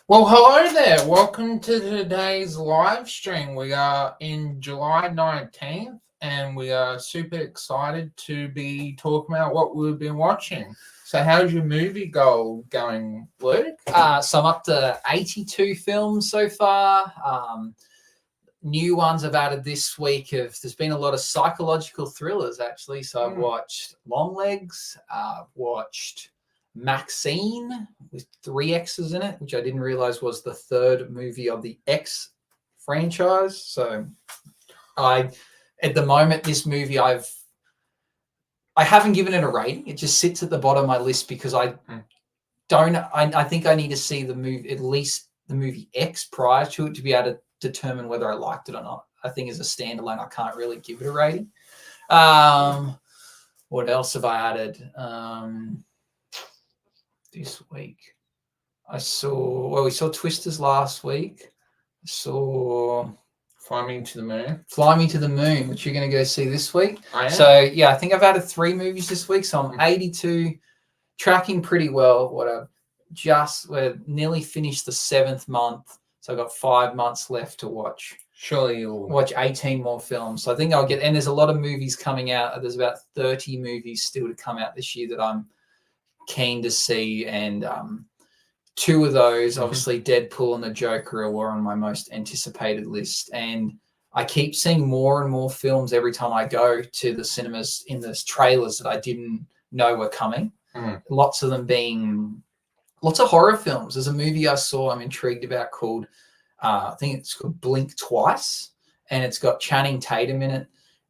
Well, hello there. Welcome to today's live stream. We are in July 19th and we are super excited to be talking about what we've been watching. So how's your movie goal going, Luke? So I'm up to 82 films so far. New ones I've added this week there's been a lot of psychological thrillers actually. So I've watched Longlegs, I've watched Maxine with 3 X's in it, which I didn't realize was the third movie of the X franchise. So at the moment, this movie I haven't given it a rating. It just sits at the bottom of my list because I think I need to see the movie, at least the movie X, prior to it to be able to determine whether I liked it or not. I think as a standalone, I can't really give it a rating. What else have I added this week? We saw Twisters last week. I saw Fly Me to the Moon. Fly Me to the Moon, which you're going to go see this week. I am. So, yeah, I think I've added 3 movies this week. So I'm 82, tracking pretty well. We're nearly finished the 7th month. So I've got 5 months left to watch. Surely you'll watch 18 more films. So I think I'll get, and there's a lot of movies coming out. There's about 30 movies still to come out this year that I'm keen to see. And 2 of those, obviously Deadpool and the Joker, were on my most anticipated list. And I keep seeing more and more films every time I go to the cinemas in the trailers that I didn't know were coming. Lots of them being lots of horror films. There's a movie I saw I'm intrigued about called, I think it's called Blink Twice, and it's got Channing Tatum in it,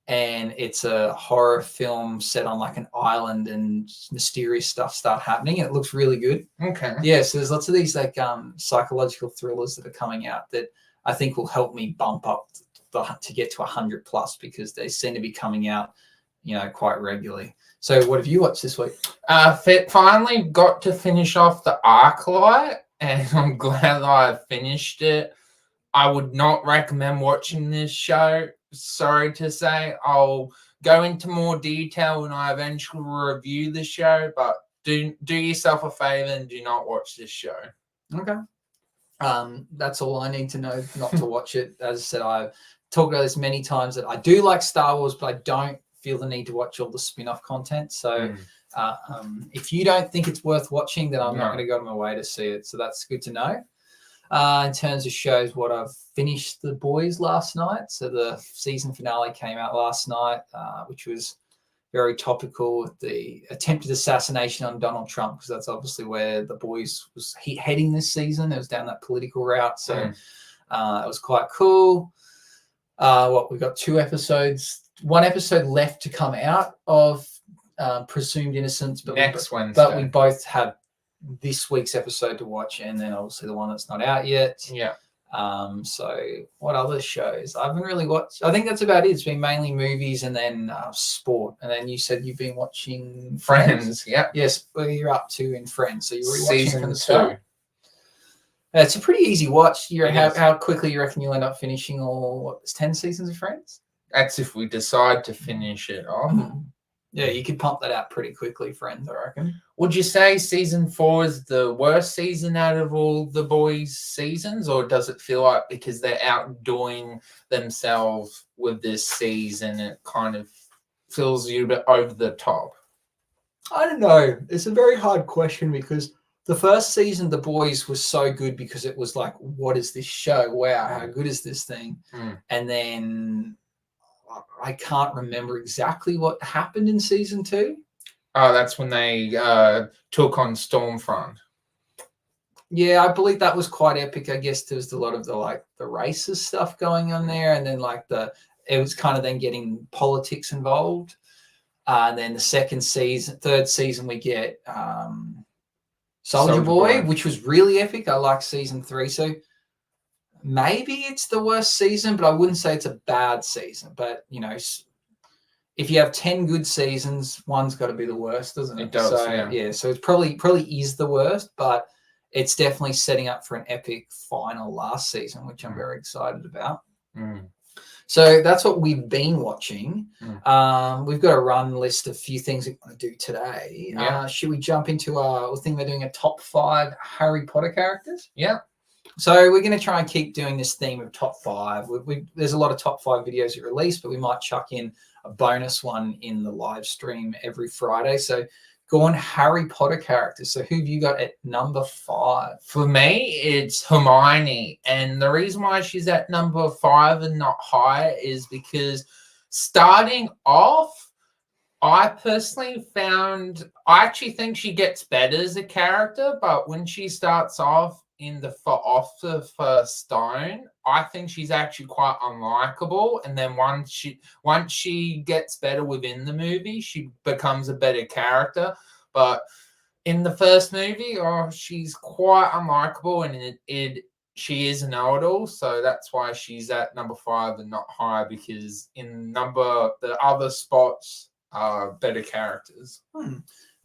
and it's a horror film set on like an island and mysterious stuff start happening, and it looks really good. Okay. Yeah, so there's lots of these like psychological thrillers that are coming out that I think will help me bump up to get to 100 plus, because they seem to be coming out, quite regularly. So what have you watched this week? Finally got to finish off the Arclight, and I'm glad that I finished it. I would not recommend watching this show. Sorry to say. I'll go into more detail when I eventually review the show, but do yourself a favor and do not watch this show. Okay. That's all I need to know not to watch it. As I said, I've talked about this many times that I do like Star Wars, but I don't feel the need to watch all the spin-off content. So if you don't think it's worth watching, then I'm not going to go to my way to see it. So that's good to know. In terms of shows, I've finished The Boys last night. So the season finale came out last night, which was very topical with the attempted assassination on Donald Trump, because that's obviously where The Boys was heading this season. It was down that political route. So it was quite cool. We've got 2 episodes. 1 episode left to come out of Presumed Innocence, but next Wednesday. But we both have this week's episode to watch, and then obviously the one that's not out yet. Yeah. So what other shows? I haven't really watched. I think that's about it. It's been mainly movies and then sport. And then you said you've been watching Friends. Yeah. Yes. What you're up to in Friends? So you're rewatching season from the 2. start. It's a pretty easy watch. How quickly you reckon you'll end up finishing all 10 seasons of Friends? That's if we decide to finish it off. Yeah, you could pump that out pretty quickly, Friends, I reckon. Would you say season 4 is the worst season out of all the Boys seasons, or does it feel like because they're outdoing themselves with this season, it kind of feels you a bit over the top? I don't know. It's a very hard question, because the first season, The Boys, was so good because it was like, what is this show? Wow, how good is this thing? And then I can't remember exactly what happened in season 2. Oh, that's when they took on Stormfront. Yeah, I believe that was quite epic. I guess there was a lot of the racist stuff going on there, and then it was kind of then getting politics involved. And then the third season, we get Soldier Boy, which was really epic. I like season 3. So maybe it's the worst season, but I wouldn't say it's a bad season. But, if you have 10 good seasons, one's got to be the worst, doesn't it? It does, yeah. So it's probably is the worst, but it's definitely setting up for an epic final last season, which I'm very excited about. So that's what we've been watching. We've got a run list of a few things we want to do today. Should we jump into our thing? We're doing a top 5 Harry Potter characters. Yeah. So we're going to try and keep doing this theme of top five. There's a lot of top five videos at release, but we might chuck in a bonus one in the live stream every Friday. So go on, Harry Potter characters. So who have you got at number 5? For me, it's Hermione. And the reason why she's at number 5 and not higher is because starting off, I personally I actually think she gets better as a character, but when she starts off off the first stone, I think she's actually quite unlikable. And then once she gets better within the movie, she becomes a better character. But in the first movie, she's quite unlikable, and she is an know-it-all, so that's why she's at number 5 and not higher, because the other spots are better characters.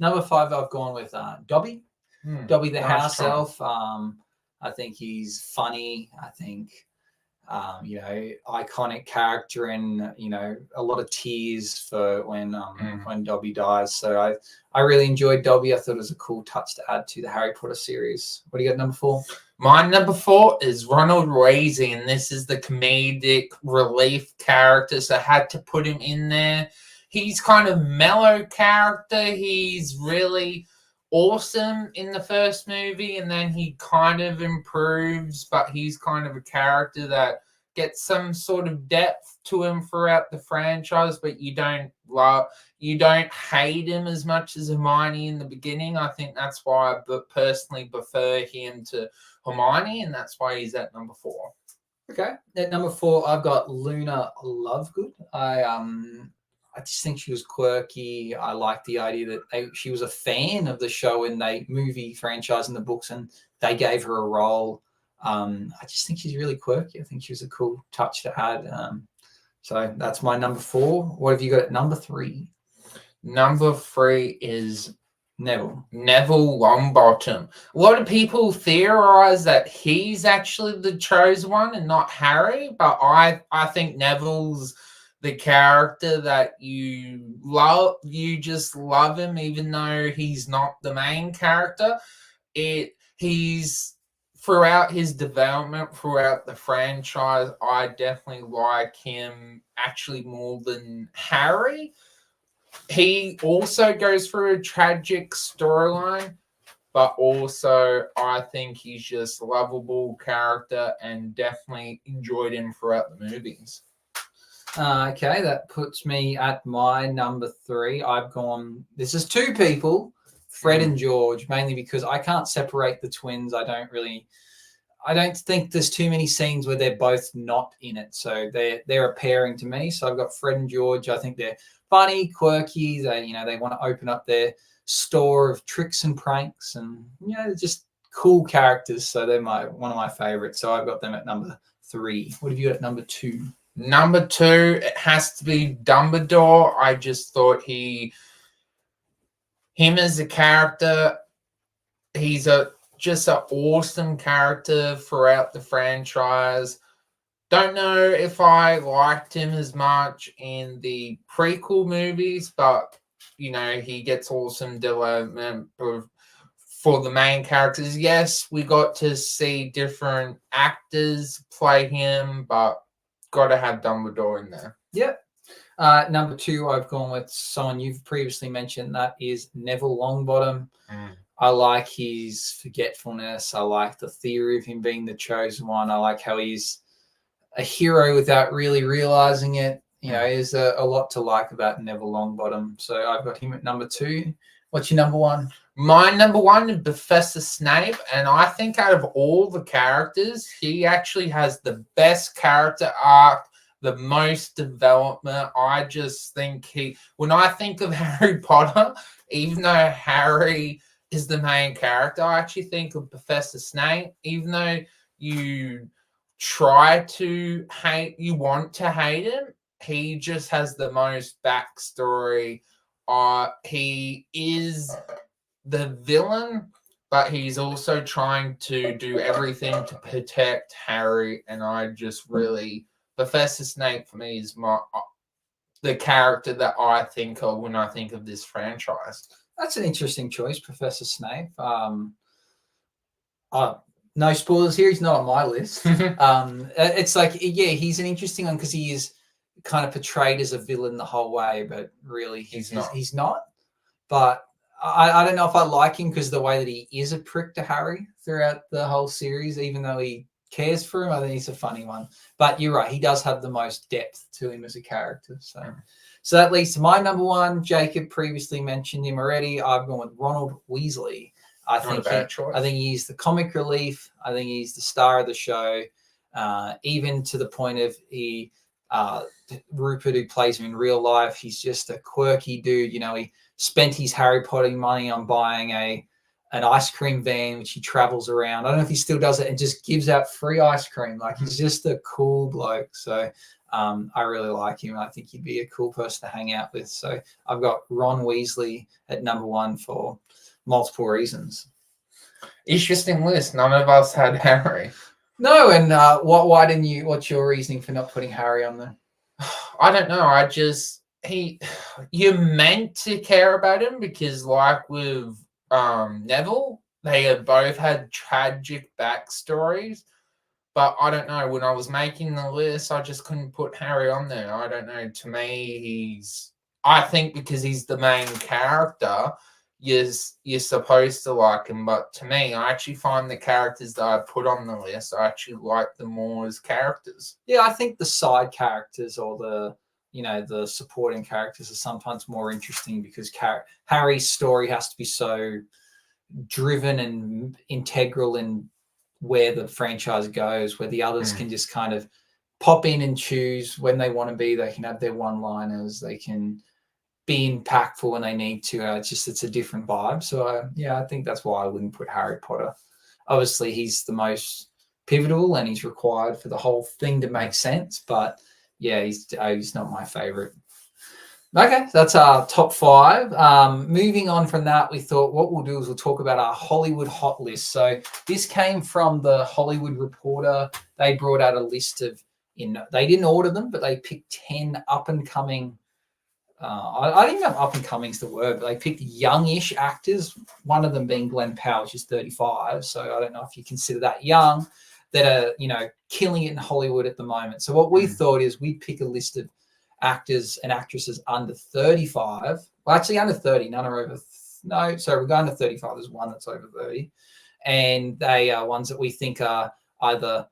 Number 5, I've gone with Dobby. Dobby the house elf. I think he's funny. I think, iconic character, and a lot of tears for when Dobby dies. So I really enjoyed Dobby. I thought it was a cool touch to add to the Harry Potter series. What do you got, number 4? My number 4 is Ronald Weasley, and this is the comedic relief character, so I had to put him in there. He's kind of mellow character. He's really awesome in the first movie, and then he kind of improves, but he's kind of a character that gets some sort of depth to him throughout the franchise, but you don't hate him as much as Hermione in the beginning. I think that's why I personally prefer him to Hermione, and that's why he's at number 4. Okay, at number 4, I've got Luna Lovegood. I just think she was quirky. I like the idea that she was a fan of the show and movie franchise and the books, and they gave her a role. I just think she's really quirky. I think she was a cool touch to add. So that's my number 4. What have you got at number 3? Number 3 is Neville Longbottom. A lot of people theorize that he's actually the chosen one and not Harry, but I think Neville's the character that you love. You just love him even though he's not the main character. He's throughout his development throughout the franchise, I definitely like him actually more than Harry. He also goes through a tragic storyline, but also I think he's just a lovable character, and definitely enjoyed him throughout the movies. Okay, that puts me at my number 3. This is 2 people, Fred and George, mainly because I can't separate the twins. I don't think there's too many scenes where they're both not in it. So they're a pairing to me. So I've got Fred and George. I think they're funny, quirky. They want to open up their store of tricks and pranks, and they're just cool characters. So they're one of my favorites. So I've got them at number 3. What have you got at number 2? Number 2, it has to be Dumbledore. I just thought him as a character, he's just an awesome character throughout the franchise. Don't know if I liked him as much in the prequel movies, but he gets awesome development for the main characters. Yes, we got to see different actors play him, but got to have Dumbledore in there. Yep. Number 2, I've gone with someone you've previously mentioned. That is Neville Longbottom. I like his forgetfulness. I like the theory of him being the chosen one. I like how he's a hero without really realizing it. There's a lot to like about Neville Longbottom. So I've got him at number 2. What's your number 1? My number 1 is Professor Snape, and I think out of all the characters, he actually has the best character arc, the most development. I just think when I think of Harry Potter, even though Harry is the main character, I actually think of Professor Snape. Even though you want to hate him, he just has the most backstory. He is the villain, but he's also trying to do everything to protect Harry, and Professor Snape for me is the character that I think of when I think of this franchise. That's an interesting choice, Professor Snape. no spoilers here. He's not on my list. It's like, yeah, he's an interesting one because he is kind of portrayed as a villain the whole way, but really he's not. But I don't know if I like him because the way that he is a prick to Harry throughout the whole series, even though he cares for him. I think he's a funny one. But you're right, he does have the most depth to him as a character. So that leads to my number one. Jacob previously mentioned him already. I've gone with Ronald Weasley. I think he's the comic relief. I think he's the star of the show, even to the point of Rupert, who plays him in real life. He's just a quirky dude. You know, he spent his Harry Potter money on buying an ice cream van, which he travels around. I don't know if he still does it and just gives out free ice cream. Like, he's just a cool bloke. So I really like him. I think he'd be a cool person to hang out with. So I've got Ron Weasley at number one for multiple reasons. Interesting list. None of us had Harry. No, and why didn't you? What's your reasoning for not putting Harry on there? I don't know. You're meant to care about him because, like with Neville, they have both had tragic backstories. But I don't know. When I was making the list, I just couldn't put Harry on there. I don't know. To me, I think because he's the main character, you're supposed to like him. But to me, I actually find the characters that I put on the list, I actually like them more as characters. Yeah, I think the side characters or the supporting characters are sometimes more interesting because Harry's story has to be so driven and integral in where the franchise goes, where the others can just kind of pop in and choose when they want to be. They can have their one-liners. They can be impactful when they need to. It's a different vibe. So I think that's why I wouldn't put Harry Potter. Obviously, he's the most pivotal and he's required for the whole thing to make sense. But yeah, he's not my favorite. Okay, that's our top five. Moving on from that, we thought what we'll do is we'll talk about our Hollywood hot list. So this came from the Hollywood Reporter. They brought out a list of, they didn't order them, but they picked 10 up-and-coming, I don't know if up-and-coming is the word, but they picked youngish actors, one of them being Glenn Powell, which is 35. So I don't know if you consider that young, that are, killing it in Hollywood at the moment. So what we thought is we'd pick a list of actors and actresses under 35. Well, actually under 30. None are over. No, so we're going to 35. There's one that's over 30. And they are ones that we think are either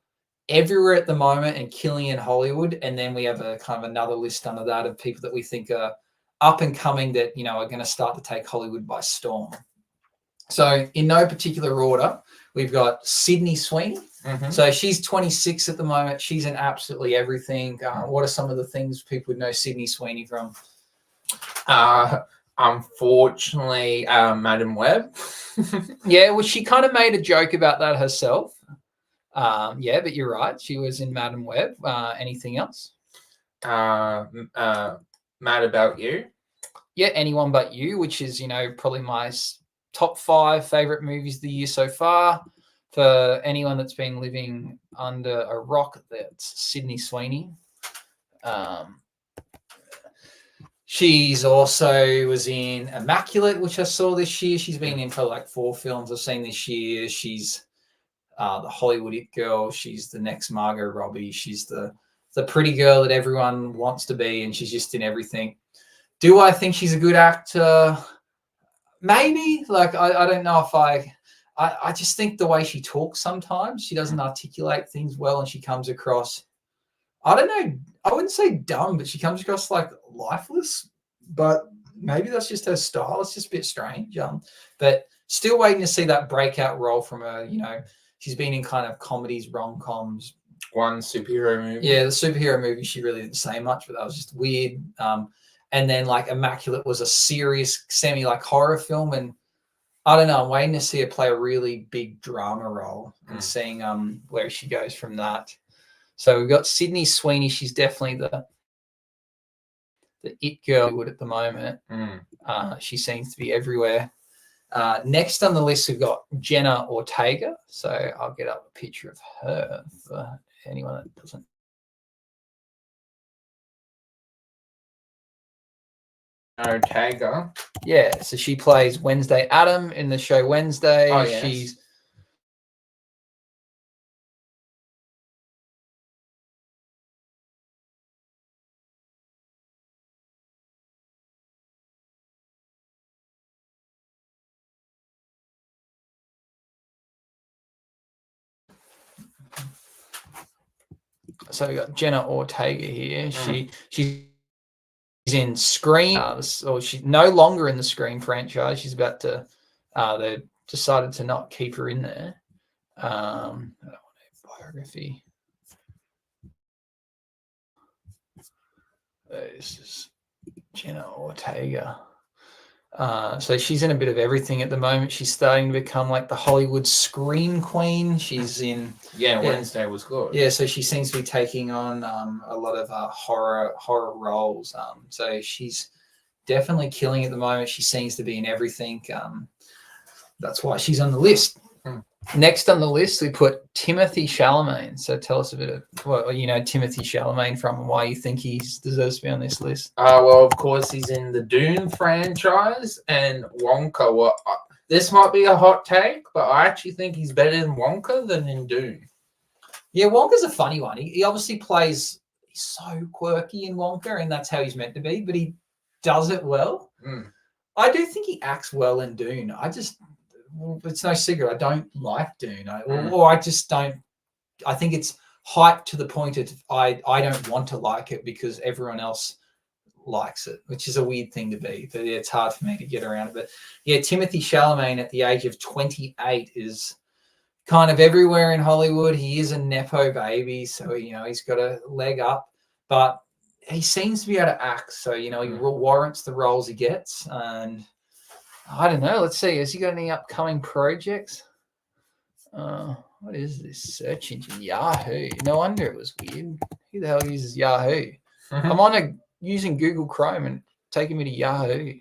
everywhere at the moment and killing in Hollywood. And then we have a kind of another list under that of people that we think are up and coming that, are going to start to take Hollywood by storm. So in no particular order, we've got Sydney Sweeney. So she's 26 at the moment. She's in absolutely everything. What are some of the things people would know Sydney Sweeney from? Unfortunately, Madam Web. Yeah, well, she kind of made a joke about that herself. Yeah, but you're right. She was in Madam Web. Anything else? Mad About You. Yeah, Anyone But You, which is, probably my top 5 favorite movies of the year so far. For anyone that's been living under a rock, that's Sydney Sweeney. She's also was in Immaculate, which I saw this year. She's been in for like 4 films I've seen this year. She's the Hollywood It Girl. She's the next Margot Robbie. She's the pretty girl that everyone wants to be, and she's just in everything. Do I think she's a good actor? Maybe. Like, I don't know if I just think the way she talks sometimes, she doesn't articulate things well, and she comes across, I don't know, I wouldn't say dumb, but she comes across like lifeless. But maybe that's just her style. It's just a bit strange. But still waiting to see that breakout role from her. She's been in kind of comedies, rom-coms. One superhero movie. Yeah, the superhero movie, she really didn't say much, but that was just weird. And then like Immaculate was a serious semi like horror film, and I don't know. I'm waiting to see her play a really big drama role and seeing where she goes from that. So we've got Sydney Sweeney. She's definitely the it girl at the moment. She seems to be everywhere. Next on the list, we've got Jenna Ortega. So I'll get up a picture of her for anyone that doesn't. Ortega. Yeah, so she plays Wednesday Adam in the show Wednesday. Oh, yes. She's So we got Jenna Ortega here. She's in Scream, or she's no longer in the Scream franchise. She's about to. They decided to not keep her in there. I don't want a biography. This is Jenna Ortega. So she's in a bit of everything at the moment. She's starting to become like the Hollywood scream queen. She's in Wednesday was good. Yeah, so she seems to be taking on a lot of horror roles. So she's definitely killing at the moment. She seems to be in everything. That's why she's on the list. Next on the list, we put Timothy Chalamet. So tell us a bit of what you know Timothy Chalamet from and why you think he deserves to be on this list. Well, of course, he's in the Dune franchise and Wonka. Well, this might be a hot take, but I actually think he's better in Wonka than in Dune. Yeah, Wonka's a funny one. He obviously plays so quirky in Wonka, and that's how he's meant to be, but he does it well. I do think he acts well in Dune. It's no secret. I don't like Dune, or I just don't. I think it's hyped to the point of I don't want to like it because everyone else likes it, which is a weird thing to be. But yeah, it's hard for me to get around it. But yeah, Timothy Chalamet at the age of 28 is kind of everywhere in Hollywood. He is a nepo baby, so he's got a leg up. But he seems to be able to act, so he warrants the roles he gets. And I don't know. Let's see. Has he got any upcoming projects? What is this search engine? Yahoo. No wonder it was weird. Who the hell uses Yahoo? I'm on using Google Chrome and taking me to Yahoo.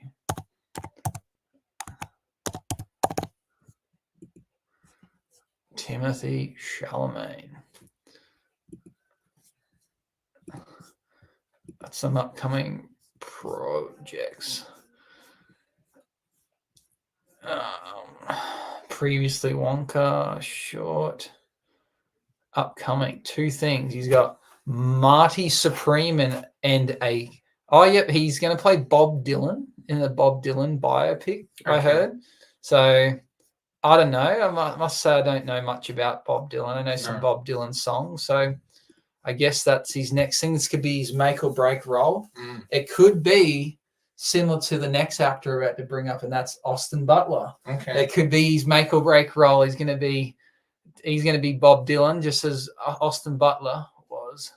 Timothy Chalamet. That's some upcoming projects. Previously Wonka, short. Upcoming, two things. He's got Marty Supreme and he's going to play Bob Dylan in the Bob Dylan biopic, I heard. So I don't know. I must say I don't know much about Bob Dylan. I know some Bob Dylan songs. So I guess that's his next thing. This could be his make or break role. It could be similar to the next actor we're about to bring up, and that's Austin Butler. Okay. It could be his make or break role. He's going to be Bob Dylan, just as Austin Butler was,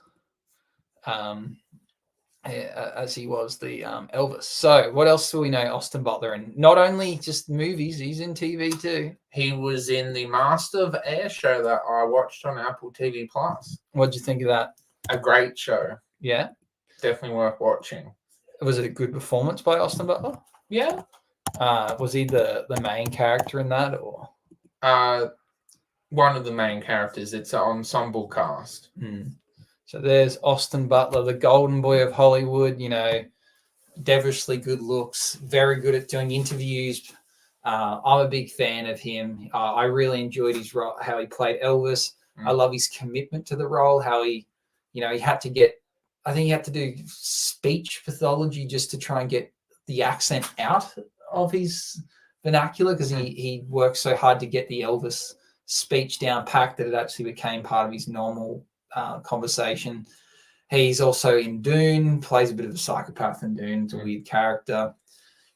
as he was the Elvis. So what else do we know Austin Butler in? Not only just movies, he's in TV too. He was in the Master of Air show that I watched on Apple TV Plus. What'd you think of that? A great show. Yeah? Definitely worth watching. Was it a good performance by Austin Butler? Yeah. Was he the main character in that, or? One of the main characters. It's an ensemble cast. So there's Austin Butler, the golden boy of Hollywood, devilishly good looks, very good at doing interviews. I'm a big fan of him. I really enjoyed his role, how he played Elvis. I love his commitment to the role, how he had to do speech pathology just to try and get the accent out of his vernacular, because he worked so hard to get the Elvis speech down packed that it actually became part of his normal conversation. He's also in Dune, plays a bit of a psychopath in Dune. It's a weird character.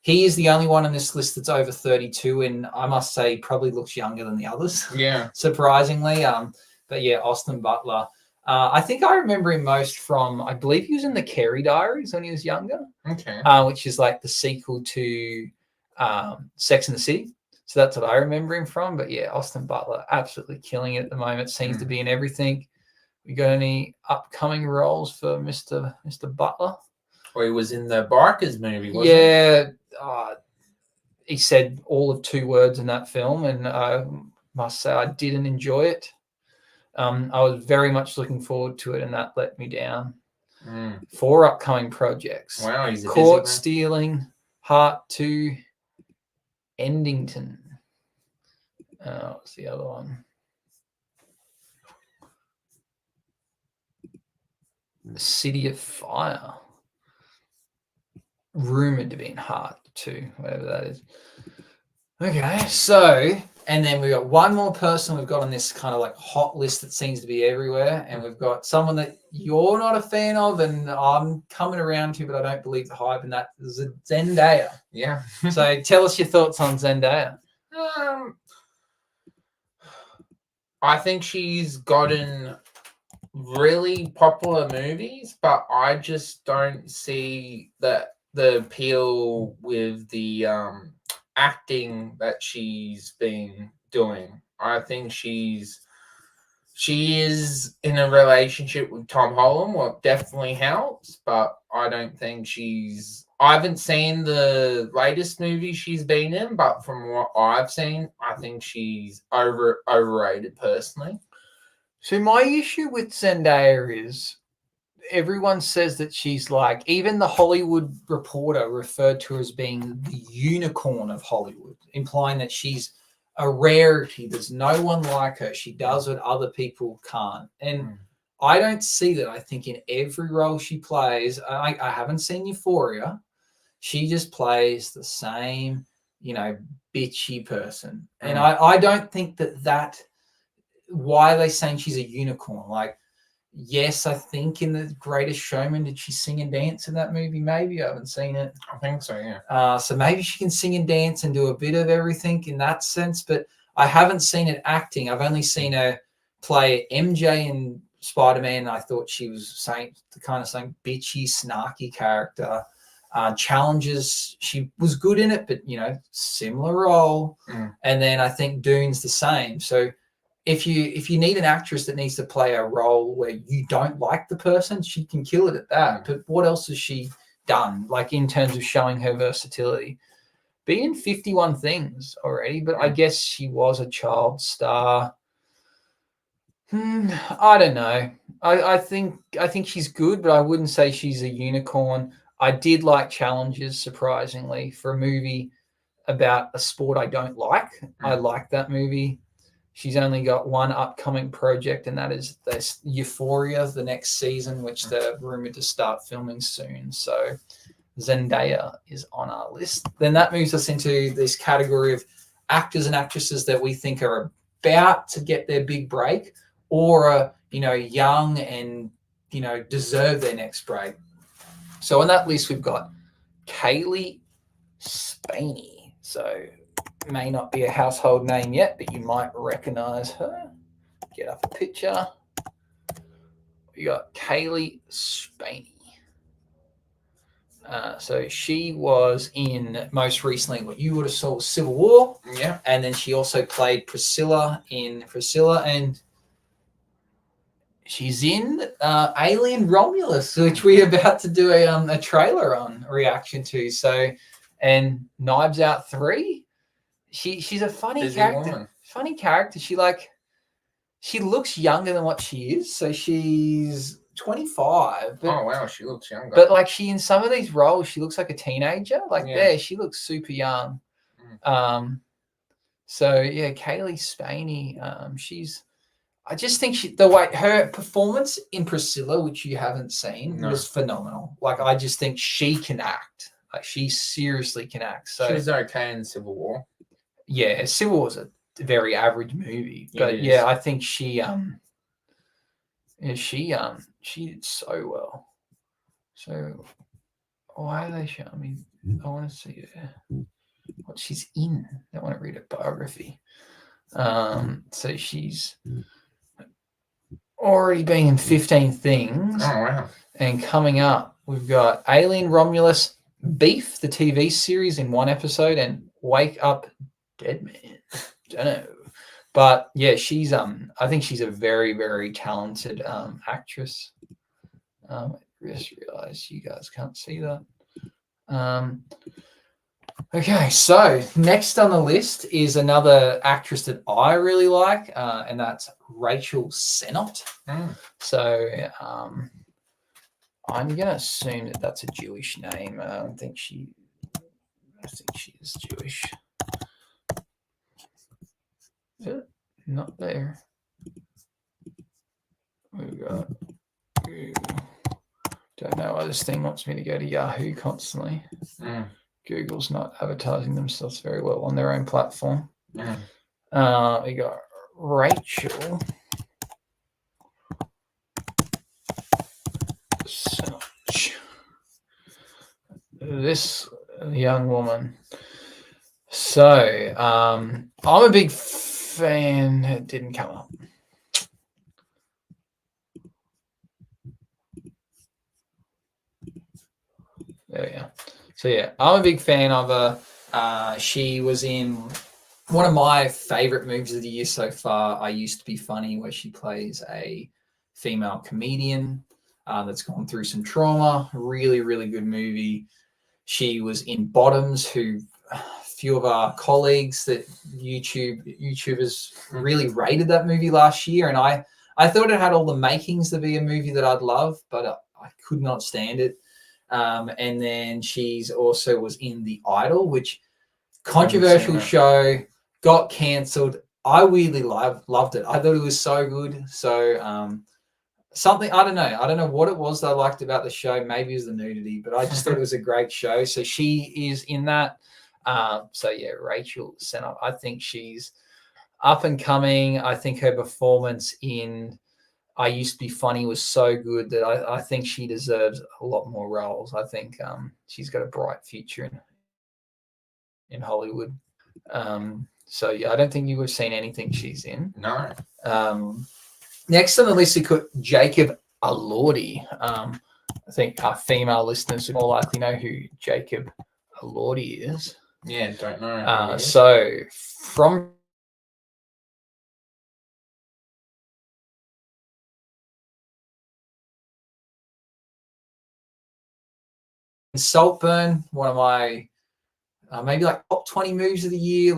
He is the only one on this list that's over 32, and I must say probably looks younger than the others. Yeah. Surprisingly. But yeah, Austin Butler. I think I remember him most from, I believe he was in the Carey Diaries when he was younger. Okay. Which is like the sequel to Sex and the City. So that's what I remember him from. But yeah, Austin Butler, absolutely killing it at the moment. Seems to be in everything. We got any upcoming roles for Mr. Butler? Well, he was in the Bikers movie, wasn't he? Yeah. He said all of 2 words in that film, and I must say I didn't enjoy it. I was very much looking forward to it, and that let me down. 4 upcoming projects. Wow, he's a Caught busy man. Stealing, Heart 2, Endington. What's the other one? The City of Fire. Rumored to be in Heart 2, whatever that is. Okay, so And then we've got one more person we've got on this kind of like hot list that seems to be everywhere. And we've got someone that you're not a fan of and I'm coming around to, but I don't believe the hype, and that is Zendaya. Yeah. So tell us your thoughts on Zendaya. I think she's gotten really popular movies, but I just don't see the appeal with the acting that she's been doing. I think she is in a relationship with Tom Holland, what definitely helps, but I don't think I haven't seen the latest movie she's been in, but from what I've seen, I think she's overrated personally. So my issue with Zendaya is everyone says that she's like, even the Hollywood Reporter referred to her as being the unicorn of Hollywood, implying that she's a rarity. There's no one like her. She does what other people can't. And I don't see that. I think in every role she plays, I haven't seen Euphoria. She just plays the same, bitchy person. And I don't think that why are they saying she's a unicorn? Like, yes, I think in The Greatest Showman, did she sing and dance in that movie? Maybe. I haven't seen it. I think so, yeah. So maybe she can sing and dance and do a bit of everything in that sense, but I haven't seen it acting. I've only seen her play MJ in Spider-Man. I thought she was the kind of same bitchy, snarky character. Challenges, she was good in it, but, similar role. And then I think Dune's the same. So if you need an actress that needs to play a role where you don't like the person, she can kill it at that. But what else has she done, like in terms of showing her versatility? Be in 51 Things already, but I guess she was a child star. I don't know. I think she's good, but I wouldn't say she's a unicorn. I did like Challenges, surprisingly, for a movie about a sport I don't like. I like that movie. She's only got one upcoming project, and that is this Euphoria, the next season, which they're rumored to start filming soon. So Zendaya is on our list. Then that moves us into this category of actors and actresses that we think are about to get their big break, or are, young and, deserve their next break. So on that list, we've got Kaylee Spaney. So may not be a household name yet, but you might recognize her. Get up a picture. We got Kaylee Spaney. So she was in, most recently, what you would have saw was Civil War. Yeah. And then she also played Priscilla in Priscilla, and she's in Alien Romulus, which we're about to do a trailer on, reaction to. So, and Knives Out 3. She's a funny Busy character. woman. Funny character. She looks younger than what she is. So she's 25. But, oh wow, she looks younger. But like she in some of these roles, she looks like a teenager. Like there, she looks super young. So yeah, Kaylee Spaney. I just think her performance in Priscilla, which you haven't seen, was phenomenal. Like I just think she can act. Like she seriously can act. So she was okay in Civil War. Yeah, Civil War was a very average movie, but I think she did so well. So why are they showing me? I want to see what she's in. I want to read a biography. So she's already been in 15 Things. Oh wow! And coming up, we've got Alien Romulus, Beef, the TV series, in one episode, and Wake Up Dead Man. Don't know. But yeah, she's I think she's a very, very talented actress. I just realized you guys can't see that. Okay, so next on the list is another actress that I really like, and that's Rachel Sennott. So I'm gonna assume that that's a Jewish name. I think she is Jewish. Not there. We've got Google. Don't know why this thing wants me to go to Yahoo constantly. Google's not advertising themselves very well on their own platform. We got Rachel. Search this young woman. So I'm a big fan. It didn't come up. There we go. So yeah, I'm a big fan of her. She was in one of my favorite movies of the year so far, I Used to Be Funny, where she plays a female comedian that's gone through some trauma. Really, really good movie. She was in Bottoms, who a few of our colleagues that YouTubers really rated that movie last year, and I thought it had all the makings to be a movie that I'd love, but I could not stand it. And then she's also was in The Idol, which controversial show, got cancelled. I weirdly loved it. I thought it was so good. So something, I don't know what it was that I liked about the show. Maybe it was the nudity, but I just thought it was a great show. So she is in that. So yeah, Rachel Sennott. I think she's up and coming. I think her performance in I Used to Be Funny was so good that I think she deserves a lot more roles. I think she's got a bright future in Hollywood. So yeah, I don't think you have seen anything she's in. No. Next on the list, we put Jacob Elordi. I think our female listeners would more likely know who Jacob Elordi is. Yeah, don't know. So from Saltburn, one of my maybe like top 20 movies of the year,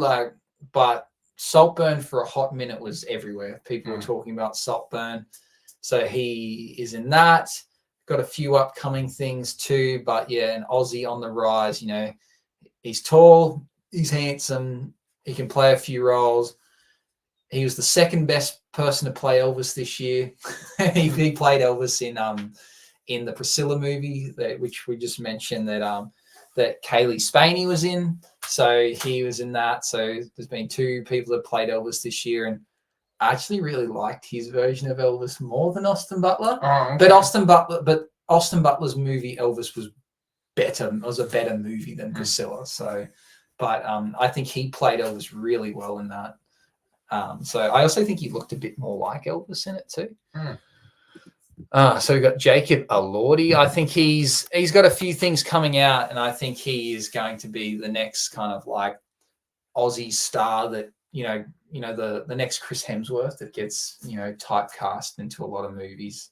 but Saltburn for a hot minute was everywhere. People were talking about Saltburn. So he is in that. Got a few upcoming things too, but yeah, an Aussie on the rise. You know, he's tall, he's handsome, he can play a few roles. He was the second best person to play Elvis this year. he played Elvis in the Priscilla movie, which we just mentioned that Kaylee Spaney was in. So he was in that. So there's been two people that played Elvis this year, and I actually really liked his version of Elvis more than Austin Butler. Oh, okay. But Austin Butler's movie Elvis was better. It was a better movie than Priscilla. So, but I think he played Elvis really well in that. So I also think he looked a bit more like Elvis in it too. So we've got Jacob Elordi. I think he's got a few things coming out, and I think he is going to be the next kind of like Aussie star that the next Chris Hemsworth that gets typecast into a lot of movies.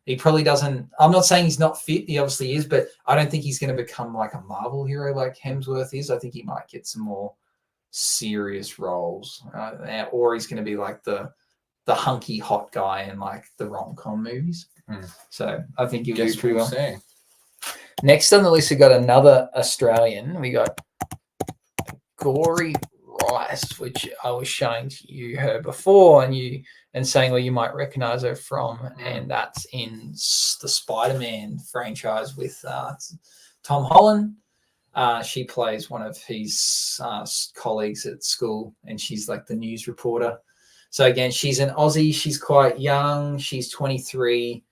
He probably doesn't. I'm not saying he's not fit. He obviously is, but I don't think he's going to become like a Marvel hero like Hemsworth is. I think he might get some more serious roles, or he's going to be like the hunky hot guy in like the rom-com movies. So I think he'll do pretty well. Next on the list, we got another Australian. We got Gory Rice, which I was showing to you her before, and saying you might recognize her from, and that's in the Spider-Man franchise with Tom Holland. She plays one of his colleagues at school, and she's like the news reporter. So again, she's an Aussie. She's quite young. She's 23.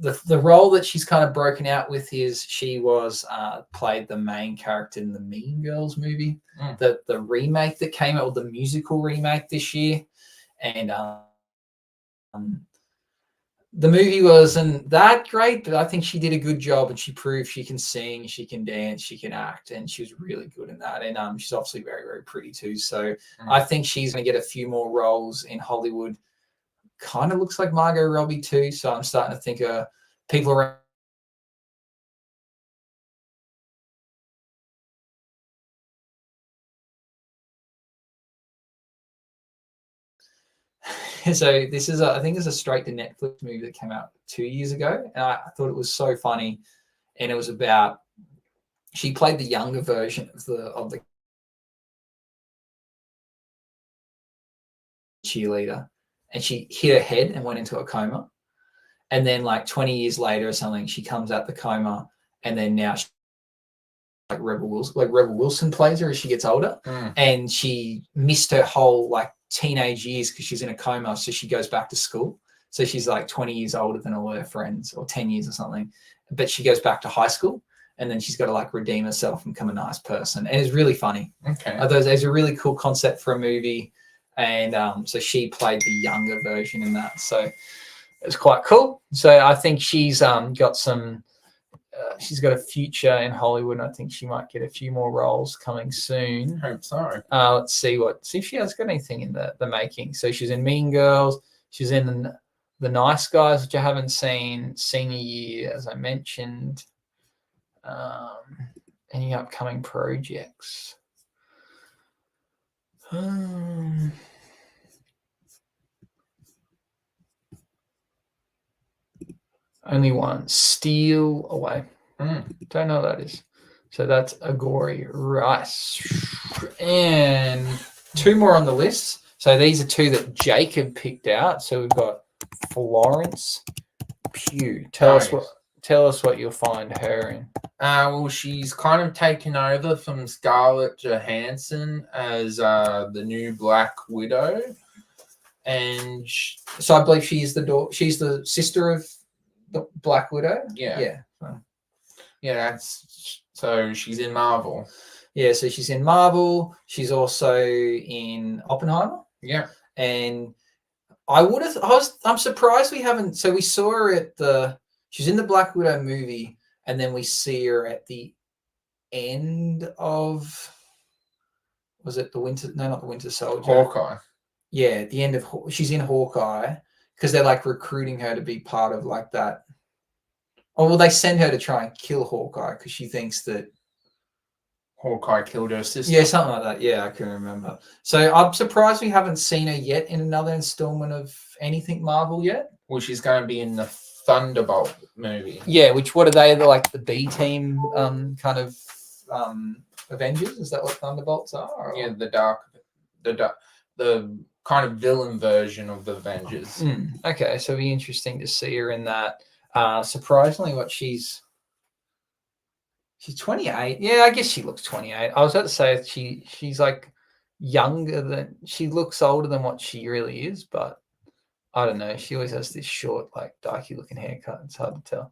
The role that she's kind of broken out with is she was played the main character in the Mean Girls movie, the remake that came out, or the musical remake this year, and the movie wasn't that great, but I think she did a good job, and she proved she can sing, she can dance, she can act, and she was really good in that. And she's obviously very, very pretty too. So I think she's going to get a few more roles in Hollywood. Kind of looks like Margot Robbie too. So I'm starting to think people around. So this is I think it's a straight to Netflix movie that came out 2 years ago, and I thought it was so funny. And it was about, she played the younger version of the cheerleader, and she hit her head and went into a coma. And then like 20 years later or something, she comes out the coma, and then now Rebel Wilson plays her as she gets older, and she missed her whole like teenage years because she's in a coma, so she goes back to school. So she's like 20 years older than all her friends, or 10 years or something, but she goes back to high school, and then she's got to like redeem herself and become a nice person, and it's really funny. Okay, There's a really cool concept for a movie, and so she played the younger version in that, so it's quite cool. So I think she's got some. She's got a future in Hollywood, and I think she might get a few more roles coming soon. hope so. Let's see if she has got anything in the making. So she's in Mean Girls. She's in The Nice Guys, which I haven't seen. Senior Year, as I mentioned. Any upcoming projects? Only one. Steal Away. Don't know what that is. So that's Agori Rice. And two more on the list. So these are two that Jacob picked out. So we've got Florence Pugh. Tell us what you'll find her in. Well, she's kind of taken over from Scarlett Johansson as the new Black Widow, and so I believe she's the sister of the Black Widow. Yeah. So she's in Marvel. Yeah, so she's in Marvel. She's also in Oppenheimer. Yeah, and I'm surprised we haven't. So we saw her she's in the Black Widow movie, and then we see her at the end of, was it the Winter? No, not the Winter Soldier. Hawkeye. Yeah, at the end of, she's in Hawkeye because they're like recruiting her to be part of like that. Oh, well, they send her to try and kill Hawkeye because she thinks that Hawkeye killed her sister. Yeah, something like that. Yeah, I can remember. So I'm surprised we haven't seen her yet in another installment of anything Marvel yet. Well, she's going to be in the Thunderbolt movie. Yeah, which what are they? They're like the B team kind of Avengers? Is that what Thunderbolts are? Or? Yeah, the kind of villain version of the Avengers. Okay, so it'll be interesting to see her in that. Surprisingly, she's 28. Yeah, I guess she looks 28. I was about to say she's like younger than, she looks older than what she really is, but I don't know. She always has this short, like dykey looking haircut. It's hard to tell.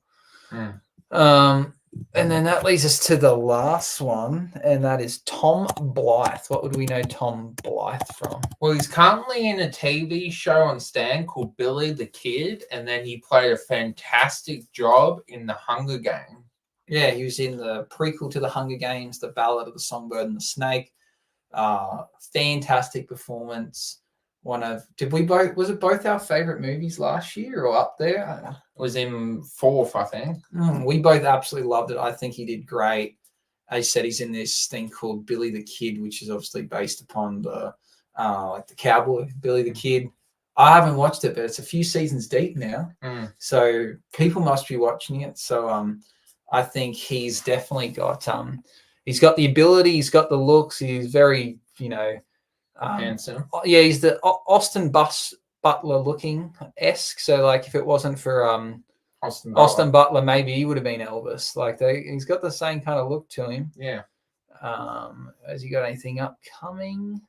And then that leads us to the last one, and that is Tom Blythe. What would we know Tom Blythe from? Well, he's currently in a TV show on Stan called Billy the Kid, and then he played a fantastic job in The Hunger Games. Yeah, he was in the prequel to The Hunger Games, The Ballad of the Songbird and the Snake. Fantastic performance. Was it both our favorite movies last year or up there? It was in fourth, I think. We both absolutely loved it. I think he did great. As I said, he's in this thing called Billy the Kid, which is obviously based upon the cowboy Billy the Kid. I haven't watched it, but it's a few seasons deep now. So people must be watching it. So I think he's definitely got he's got the ability, he's got the looks, he's very, handsome. Yeah, he's the Austin Butler looking esque. So like if it wasn't for Austin Butler, maybe he would have been Elvis. Like he's got the same kind of look to him. Yeah. Has he got anything upcoming?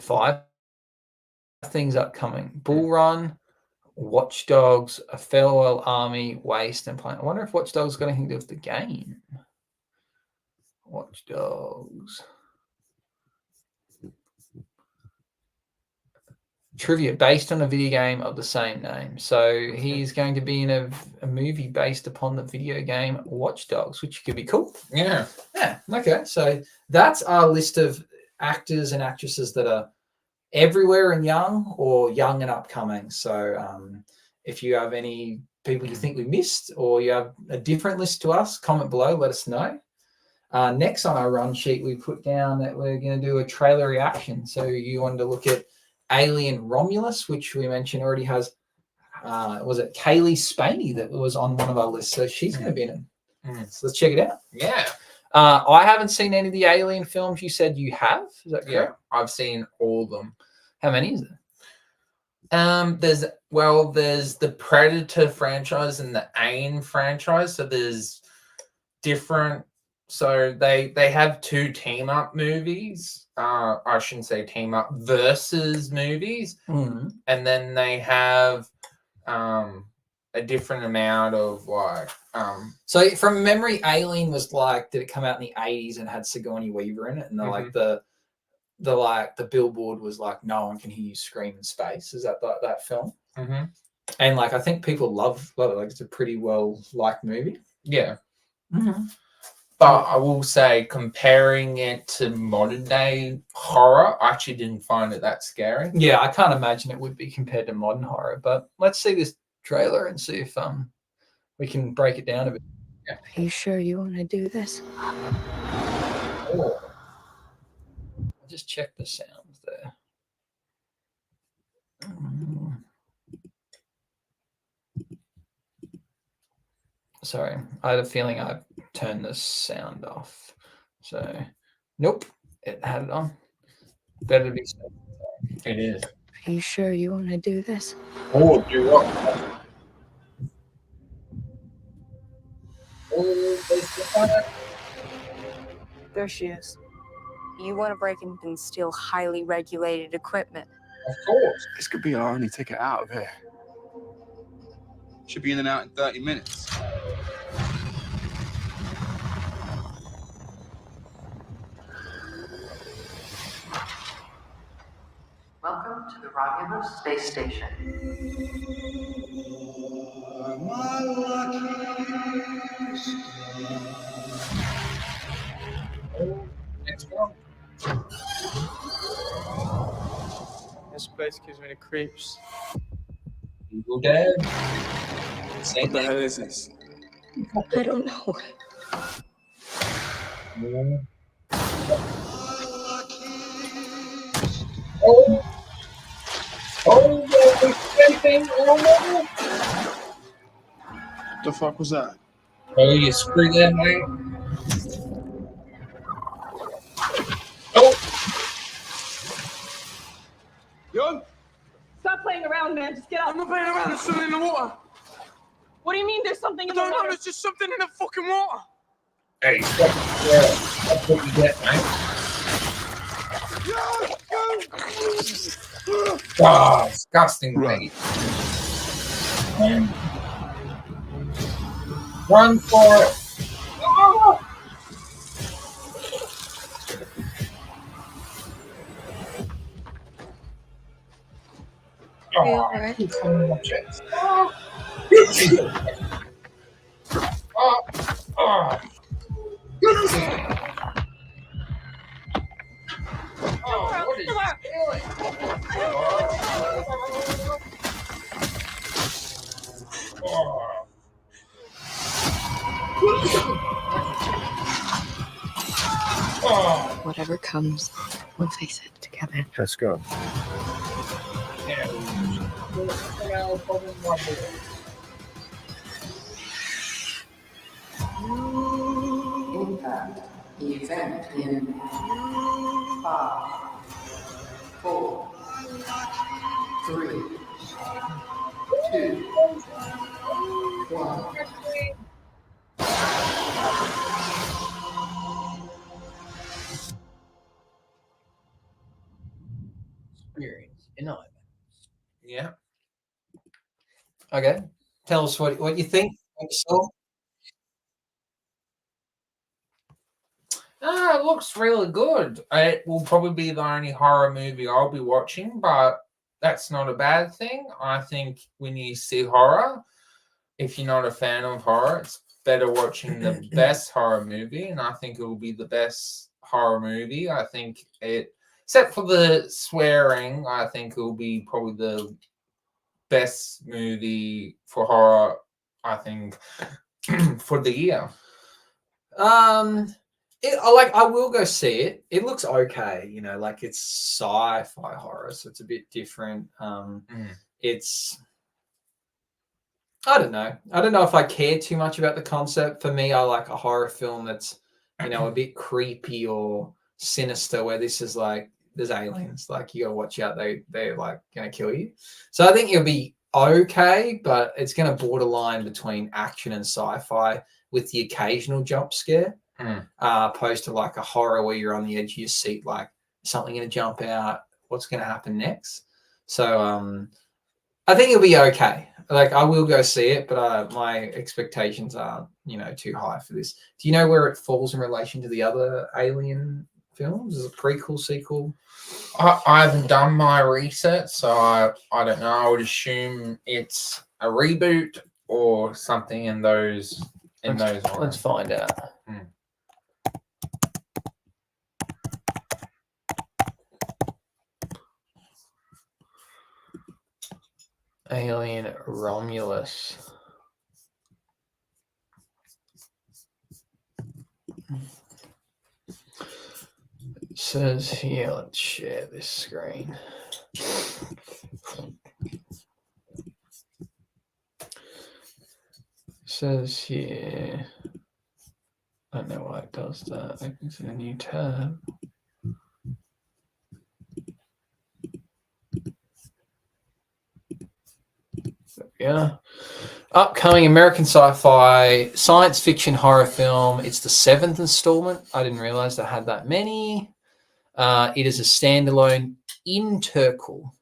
Five things upcoming: Bull Run, Watch Dogs, A Farewell Army, Waste, and Planet. I wonder if Watch Dogs got anything to do with the game. Watch Dogs. Trivia based on a video game of the same name. So he's going to be in a movie based upon the video game Watch Dogs, which could be cool. Yeah. Yeah. Okay. So that's our list of actors and actresses that are everywhere and young or young and upcoming. So if you have any people you think we missed or you have a different list to us, comment below, let us know. Next on our run sheet, we put down that we're going to do a trailer reaction. So you wanted to look at Alien Romulus, which we mentioned already has, was it Kaylee Spaney that was on one of our lists? So she's going to be in it. So let's check it out. Yeah. I haven't seen any of the Alien films. You said you have? Is that correct? Yeah, I've seen all of them. How many is it? There's the Predator franchise and the Alien franchise. So there's different. So they have two team up movies. I shouldn't say team up versus movies, Mm-hmm. and then they have a different amount of So from memory, Alien was like, did it come out in the 80s and had Sigourney Weaver in it? And like the billboard was like, no one can hear you scream in space. Is that film? Mm-hmm. And like, I think people love it. Like, it's a pretty well liked movie. Yeah. Mm-hmm. But I will say, comparing it to modern day horror, I actually didn't find it that scary. Yeah, I can't imagine it would be compared to modern horror. But let's see this trailer and see if we can break it down a bit. Yeah. Are you sure you want to do this? Oh. I'll just check the sounds there. Sorry, I had a feeling I turned the sound off. So, nope, it had it on. Better be safe. It is. Are you sure you want to do this? Oh, do what? Oh, there she is. You want to break in and steal highly regulated equipment. Of course. This could be our only ticket out of here. Should be in and out in 30 minutes. Welcome to the Romulus Space Station. Next one. This place gives me the creeps. Evil Dead. What the hell is this? I don't know. Oh, the thing. Oh, What the fuck was that? oh, you screwed that, mate. Oh, Yo! Stop playing around, man. Just get up. I'm not playing around. There's something in the water. What do you mean there's something in No, the no, water? there's just something in the fucking water. hey, that's what you get, mate. Ah, disgusting, mate. Run for it. Oh. Are you all right? It's on my chest. What is this feeling? Whatever comes, we'll face it together. Let's go. Impact event in 5, 4, 3, 2, 1. Experience in IMAX. Yeah. Okay, tell us what you think. What you saw. It looks really good. It will probably be the only horror movie I'll be watching, but that's not a bad thing. I think when you see horror, if you're not a fan of horror, it's better watching the best horror movie, and I think it will be the best horror movie. I think it, except for the swearing, I think it will be probably the best movie for horror, I think, for the year. I will go see it. It looks okay, like it's sci-fi horror, so it's a bit different. It's, I don't know. I don't know if I care too much about the concept. For me, I like a horror film that's, a bit creepy or sinister, where this is like there's aliens. Like you gotta watch out. They're like gonna kill you. So I think it'll be okay, but it's gonna borderline between action and sci-fi with the occasional jump scare, opposed to like a horror where you're on the edge of your seat, like something gonna jump out. What's gonna happen next? So I think it'll be okay. Like I will go see it, but my expectations aren't, too high for this. Do you know where it falls in relation to the other Alien films? Is it a prequel, sequel? I haven't done my research, so I don't know. I would assume it's a reboot or something in those Let's lines. find out. Alien Romulus. It says here, let's share this screen. It says here, I don't know why it does that. It's in a new tab. Yeah. Upcoming American sci-fi science fiction horror film. It's the 7th installment. I didn't realize they had that many. It is a standalone interquel.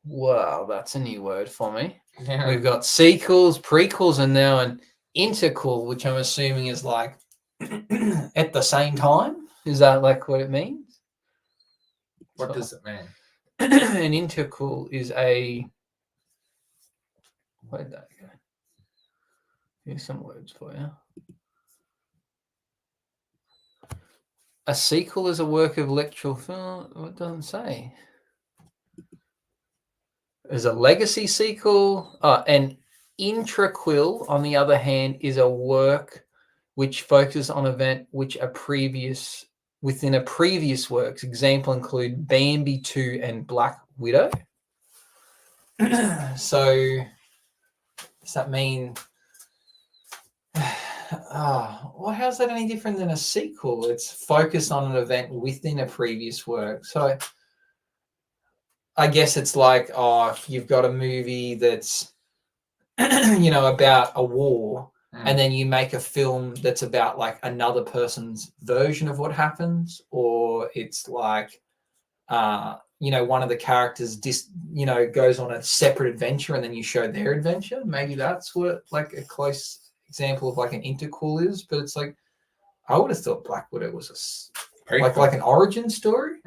Wow, that's a new word for me. Yeah. We've got sequels, prequels, and now an interquel, which I'm assuming is like at the same time. Is that like what it means? What does it mean? An interquel is a... Where'd that go? Here's some words for you. A sequel is a work of lectural film. What doesn't say? There's a legacy sequel. An intraquel, on the other hand, is a work which focuses on event which within a previous works. Example include Bambi 2 and Black Widow. So does that mean? Well, how's that any different than a sequel? It's focused on an event within a previous work. So I guess it's like, you've got a movie that's, about a war, and then you make a film that's about like another person's version of what happens, or it's like, one of the characters goes on a separate adventure and then you show their adventure. Maybe that's what like a close example of like an interquel is, but it's like I would have thought Black Widow was like an origin story,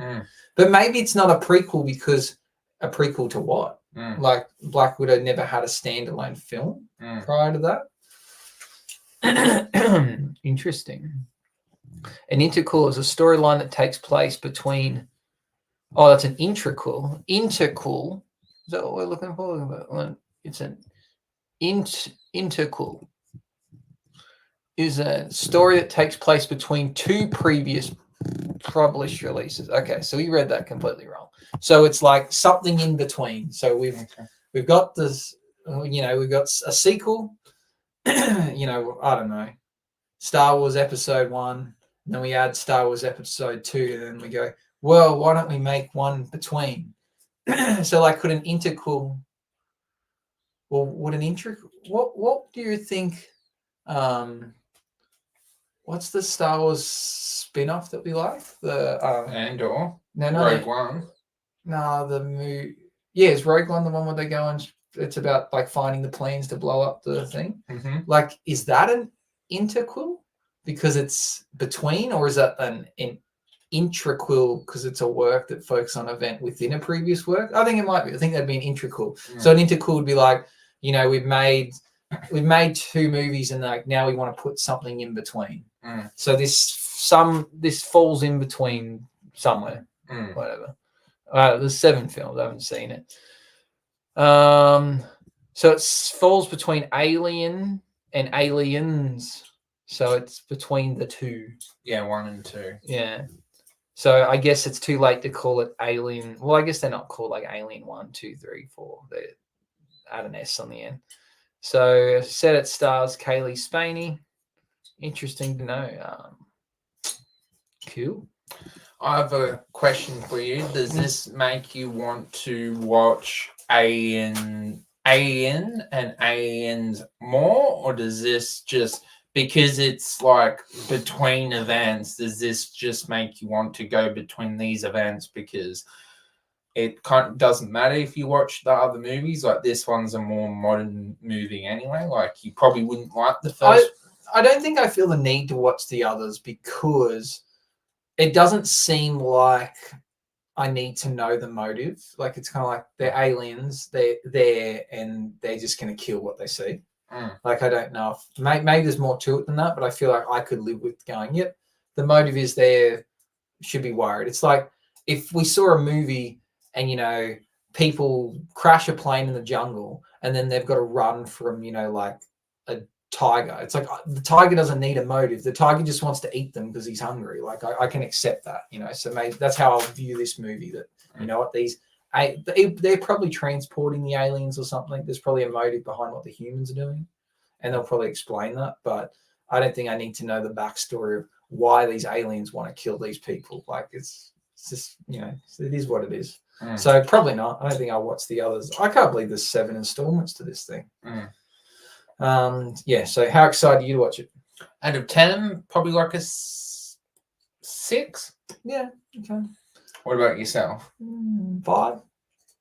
but maybe it's not a prequel because a prequel to what? Like Black Widow never had a standalone film prior to that. Interesting. An interquel is a storyline that takes place between. Oh, that's an intraquel. Interquel. Is that what we're looking for? It's an interquel. Is a story that takes place between two previous published releases. Okay, so we read that completely wrong. So it's like something in between. So we've got this, we've got a sequel. I don't know, Star Wars Episode 1. And then we add Star Wars Episode 2, and then we go, well, why don't we make one between? So like, could an interquel? Well, would an interquel? What do you think? What's the Star Wars spin-off that we like? The Andor. No, Rogue One. No, the movie. Yeah, is Rogue One the one where they go and it's about like finding the plans to blow up the thing? Mm-hmm. Like, is that an interquel because it's between, or is that an intraquel because it's a work that focuses on an event within a previous work? I think it might be. I think that'd be an intraquel. So an interquel would be like, we've made two movies and like now we want to put something in between. So this falls in between somewhere, whatever. There's 7 films. I haven't seen it. So it falls between Alien and Aliens. So it's between the two. Yeah, 1 and 2. Yeah. So I guess it's too late to call it Alien. Well, I guess they're not called like Alien 1, 2, 3, 4. They add an S on the end. So said it stars Kaylee Spaney. Interesting to know. Cool. I have a question for you. Does this make you want to watch Alien and Aliens more, or does this just because it's like between events? Does this just make you want to go between these events because it doesn't matter if you watch the other movies? Like this one's a more modern movie anyway. Like you probably wouldn't like the first. I don't think I feel the need to watch the others because it doesn't seem like I need to know the motive. Like it's kind of like they're aliens, they're there, and they're just going to kill what they see. Like I don't know if maybe there's more to it than that, but I feel like I could live with going, yep, the motive is there, should be worried. It's like if we saw a movie and people crash a plane in the jungle and then they've got to run from like a tiger. It's like the tiger doesn't need a motive. The tiger just wants to eat them because he's hungry. Like I can accept that, so maybe that's how I'll view this movie, that what they're probably transporting the aliens or something. There's probably a motive behind what the humans are doing and they'll probably explain that, but I don't think I need to know the backstory of why these aliens want to kill these people. Like it's just it is what it is. So probably not. I don't think I'll watch the others. I can't believe there's 7 installments to this thing. So how excited are you to watch it? Out of 10, probably like a 6. Yeah, okay. What about yourself? 5.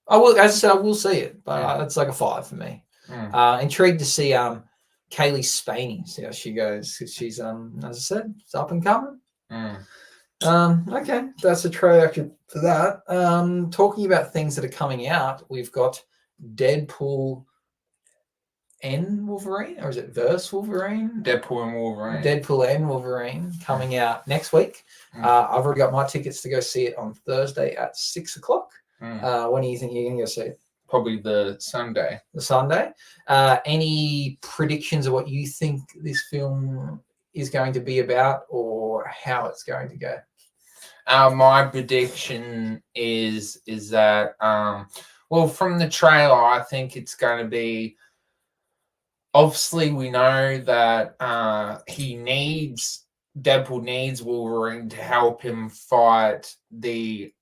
I will, as I said, I will see it, but it's like a 5 for me. Intrigued to see Kaylee Spaney, see how she goes. She's as I said, it's up and coming. Okay, that's a trailer for that. Talking about things that are coming out, we've got Deadpool and Wolverine, or is it Verse Wolverine? Deadpool and Wolverine. Deadpool and Wolverine coming out next week. I've already got my tickets to go see it on Thursday at 6 o'clock. When do you think you're going to go see it? Probably the Sunday. The Sunday. Any predictions of what you think this film is going to be about or how it's going to go? My prediction is that from the trailer, I think it's going to be. Obviously, we know that Deadpool needs Wolverine to help him fight the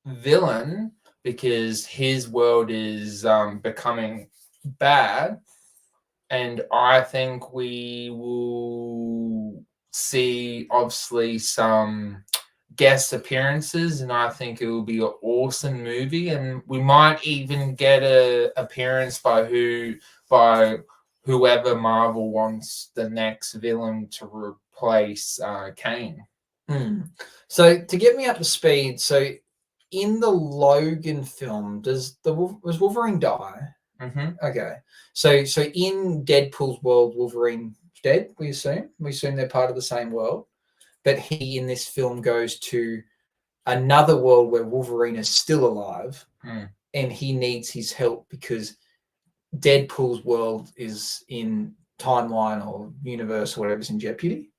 villain because his world is becoming bad. And I think we will see, obviously, some guest appearances, and I think it will be an awesome movie. And we might even get an appearance by whoever Marvel wants the next villain to replace Kane. So to get me up to speed, so in the Logan film, does Wolverine die? Okay. So in Deadpool's world, Wolverine's dead, we assume. We assume they're part of the same world. But he, in this film, goes to another world where Wolverine is still alive and he needs his help because Deadpool's world is in timeline or universe or whatever's in jeopardy.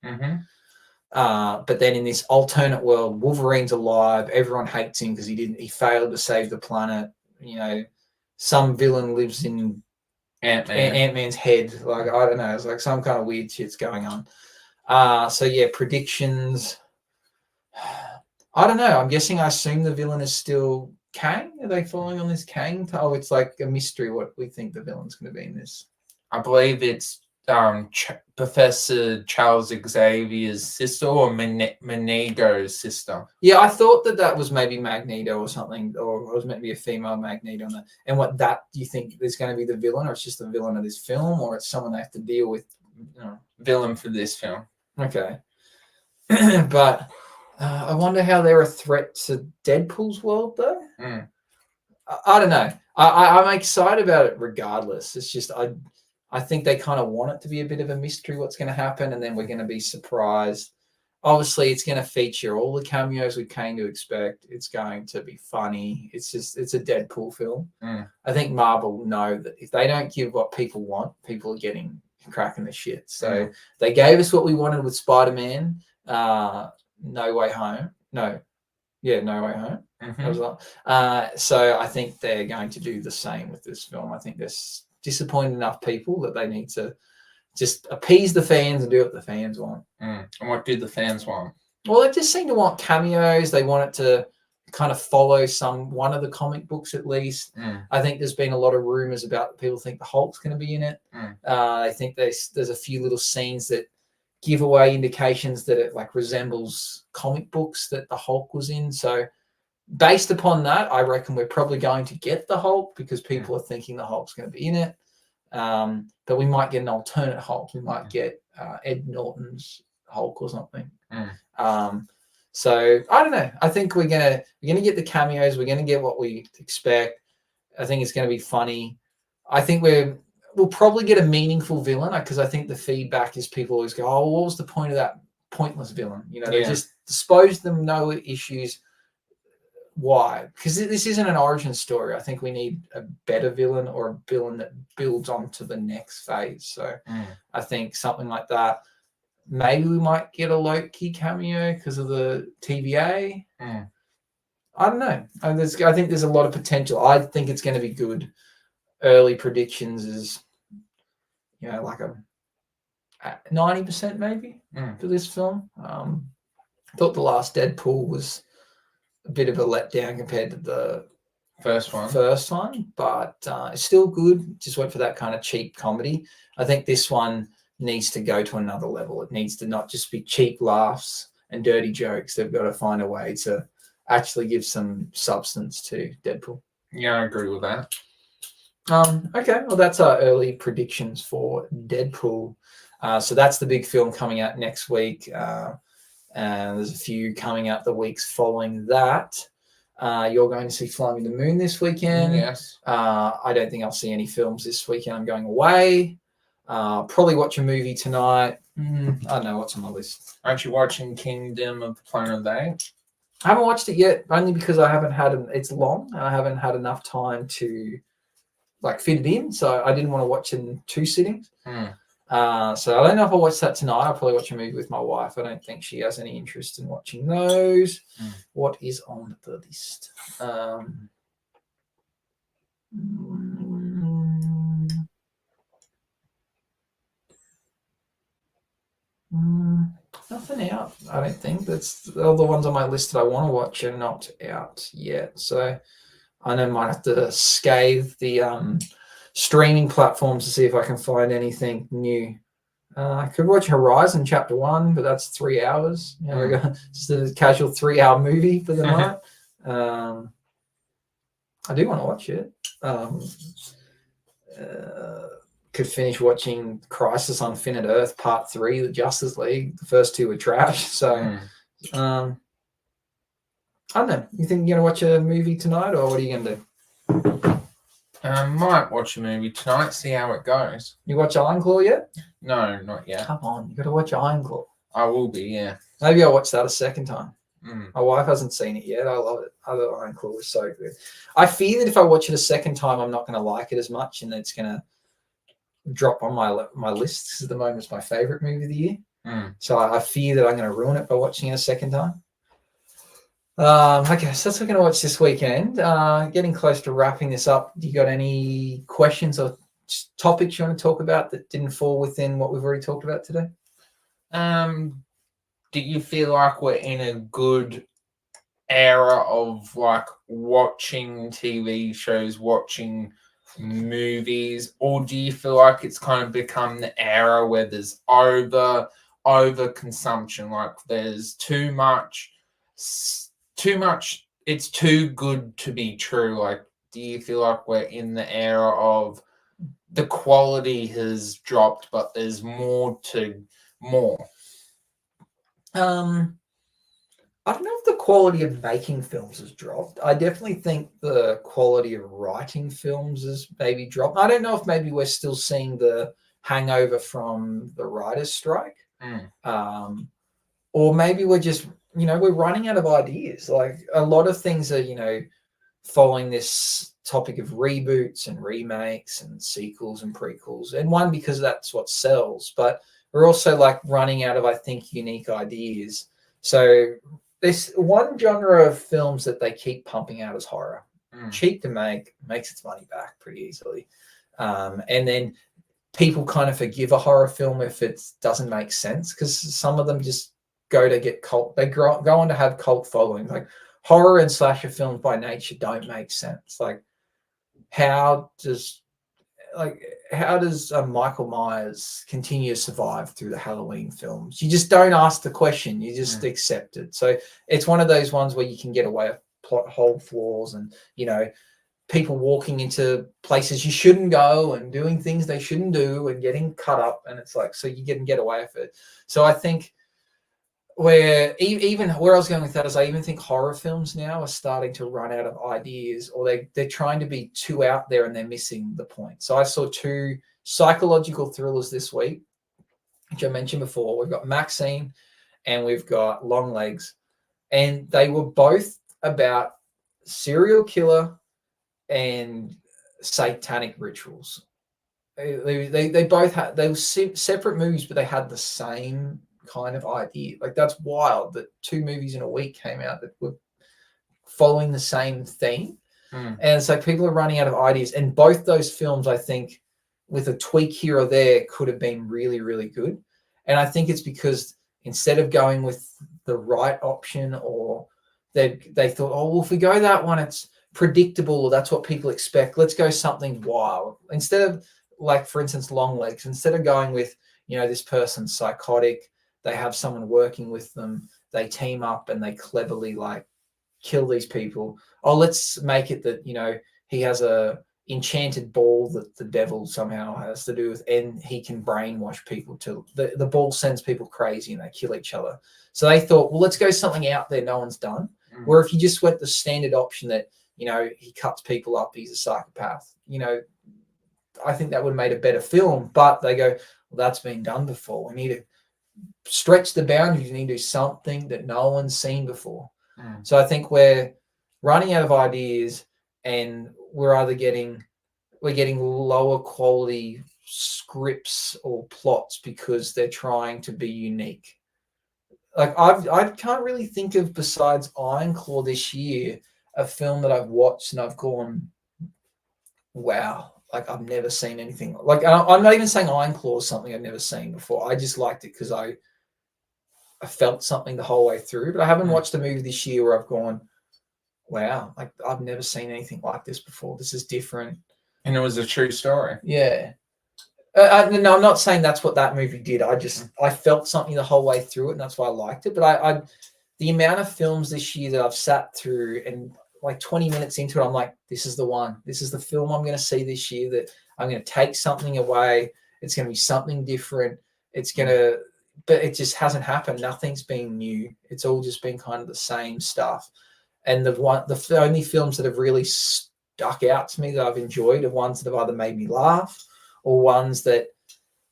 But then in this alternate world, Wolverine's alive. Everyone hates him because he failed to save the planet. Some villain lives in Ant-Man's head. Like, I don't know. It's like some kind of weird shit's going on. Predictions. I don't know. I'm guessing, I assume the villain is still Kang. Are they following on this Kang? Oh, it's like a mystery what we think the villain's going to be in this. I believe it's Professor Charles Xavier's sister or Magneto's sister. Yeah, I thought that was maybe Magneto or something, or it was meant to be a female Magneto. And what do you think is going to be the villain, or it's just the villain of this film, or it's someone they have to deal with? Villain for this film. Okay. But I wonder how they're a threat to Deadpool's world, though. I don't know. I'm excited about it regardless. It's just I think they kind of want it to be a bit of a mystery what's going to happen, and then we're going to be surprised. Obviously, it's going to feature all the cameos we came to expect. It's going to be funny. It's a Deadpool film. I think Marvel know that if they don't give what people want, people are getting cracking the shit. So they gave us what we wanted with Spider-Man, No Way Home. No Way Home. So I think they're going to do the same with this film. I think there's disappointed enough people that they need to just appease the fans and do what the fans want. And what do the fans want? Well, they just seem to want cameos. They want it to kind of follow one of the comic books at least. I think there's been a lot of rumors about people think the Hulk's going to be in it. I think there's a few little scenes that give away indications that it like resembles comic books that the Hulk was in. So based upon that, I reckon we're probably going to get the Hulk because people are thinking the Hulk's going to be in it. But we might get an alternate Hulk. We might get Ed Norton's Hulk or something. So I don't know. I think we're gonna get the cameos. We're gonna get what we expect. I think it's gonna be funny. I think we'll probably get a meaningful villain because I think the feedback is people always go, "Oh, what was the point of that pointless villain?" They just dispose them, no issues. Why? Because this isn't an origin story. I think we need a better villain or a villain that builds on to the next phase. So I think something like that. Maybe we might get a Loki cameo because of the TVA. I don't know. I think there's a lot of potential. I think it's going to be good. Early predictions is, like a 90% maybe for this film. I thought the last Deadpool was a bit of a letdown compared to the first one, but it's still good. Just went for that kind of cheap comedy. I think this one needs to go to another level. It needs to not just be cheap laughs and dirty jokes. They've got to find a way to actually give some substance to Deadpool. Yeah, I agree with that. Okay, well, that's our early predictions for Deadpool. So that's the big film coming out next week. And there's a few coming out the weeks following that. You're going to see Fly Me to the Moon this weekend. Yes. I don't think I'll see any films this weekend. I'm going away. Probably watch a movie tonight. I don't know what's on my list. Aren't you watching Kingdom of the Planet of the Apes? I haven't watched it yet, only because I haven't had it's long and I haven't had enough time to fit it in. So I didn't want to watch it in 2 sittings. So I don't know if I'll watch that tonight. I'll probably watch a movie with my wife. I don't think she has any interest in watching those. What is on the list? Nothing out, I don't think. That's all the ones on my list that I want to watch are not out yet. So I know I might have to scathe the streaming platforms to see if I can find anything new. I could watch Horizon Chapter 1, but that's 3 hours. Just a casual 3-hour movie for the night. I do want to watch it. Could finish watching Crisis on Infinite Earth Part 3, the Justice League. The first 2 were trash. So, I don't know. You think you're going to watch a movie tonight, or what are you going to do? I might watch a movie tonight, see how it goes. You watch Iron Claw yet? No, not yet. Come on, you got to watch Iron Claw. I will be, yeah. Maybe I'll watch that a second time. My wife hasn't seen it yet. I love it. I thought Iron Claw was so good. I fear that if I watch it a second time, I'm not going to like it as much, and it's going to drop on my list. This is the moment it's my favorite movie of the year. So I fear that I'm going to ruin it by watching it a second time. Okay, so that's what I'm going to watch this weekend. Getting close to wrapping this up. Do you got any questions or topics you want to talk about that didn't fall within what we've already talked about today? Do you feel like we're in a good era of watching TV shows, watching movies, or do you feel like it's kind of become the era where there's over consumption, like there's too much, it's too good to be true? Like, do you feel like we're in the era of the quality has dropped, but there's more? I don't know if the quality of making films has dropped. I definitely think the quality of writing films has maybe dropped. I don't know if maybe we're still seeing the hangover from the writer's strike. Or maybe we're just, we're running out of ideas. Like a lot of things are, following this topic of reboots and remakes and sequels and prequels. And one, because that's what sells, but we're also running out of, I think, unique ideas. So there's one genre of films that they keep pumping out as horror. Cheap to make, makes its money back pretty easily. And then people kind of forgive a horror film if it doesn't make sense, because some of them just go to get cult. They go on to have cult following. Like horror and slasher films by nature don't make sense. Like how does Michael Myers continue to survive through the Halloween films? You just don't ask the question. You just accept it. So it's one of those ones where you can get away with plot hole flaws and, you know, people walking into places you shouldn't go and doing things they shouldn't do and getting cut up. And it's like, so you get away with it. So I think even where I was going with that is I even think horror films now are starting to run out of ideas, or they're trying to be too out there and they're missing the point. So I saw 2 psychological thrillers this week, which I mentioned before. We've got Maxine and we've got Long Legs, and they were both about serial killer and satanic rituals. They both had, they were separate movies, but they had the same kind of idea. Like that's wild that 2 movies in a week came out that were following the same theme. And it's like people are running out of ideas, and both those films, I think, with a tweak here or there, could have been really, really good. And I think it's because instead of going with the right option, or they thought, oh well, if we go that one, it's predictable, or that's what people expect, let's go something wild. Instead of, like, for instance, Long Legs, instead of going with, you know, this person's psychotic, they have someone working with them, they team up and they cleverly like kill these people. Oh, let's make it that, you know, he has a enchanted ball that the devil somehow has to do with, and he can brainwash people to the ball sends people crazy and they kill each other. So they thought, well, let's go something out there no one's done. Where if you just went the standard option that, you know, he cuts people up, he's a psychopath, you know, I think that would have made a better film. But they go, well, that's been done before. We need to stretch the boundaries. We need to do something that no one's seen before. So I think we're running out of ideas, and we're getting lower quality scripts or plots because they're trying to be unique. Like I can't really think of, besides Iron Claw this year, a film that I've watched and I've gone, wow, like I've never seen anything. Like I'm not even saying Iron Claw is something I've never seen before. I just liked it because I felt something the whole way through. But I haven't watched a movie this year where I've gone, wow, like I've never seen anything like this before. This is different. And it was a true story. Yeah. No, I'm not saying that's what that movie did. I felt something the whole way through it, and that's why I liked it. But the amount of films this year that I've sat through, and like 20 minutes into it, I'm like, this is the one. This is the film I'm going to see this year, that I'm going to take something away. It's going to be something different. But it just hasn't happened. Nothing's been new. It's all just been kind of the same stuff. And the only films that have really stuck out to me that I've enjoyed are ones that have either made me laugh or ones that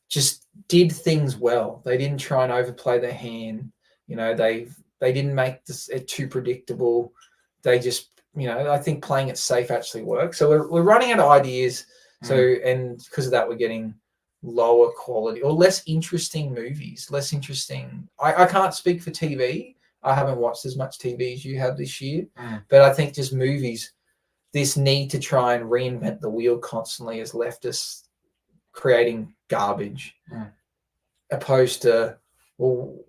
just did things well. They didn't try and overplay their hand. You know, they didn't make it too predictable. They just, you know, I think playing it safe actually works. So we're running out of ideas. So, and because of that, we're getting lower quality or less interesting movies, less interesting. I can't speak for TV. I haven't watched as much TV as you have this year, but I think just movies, this need to try and reinvent the wheel constantly has left us creating garbage, opposed to, well,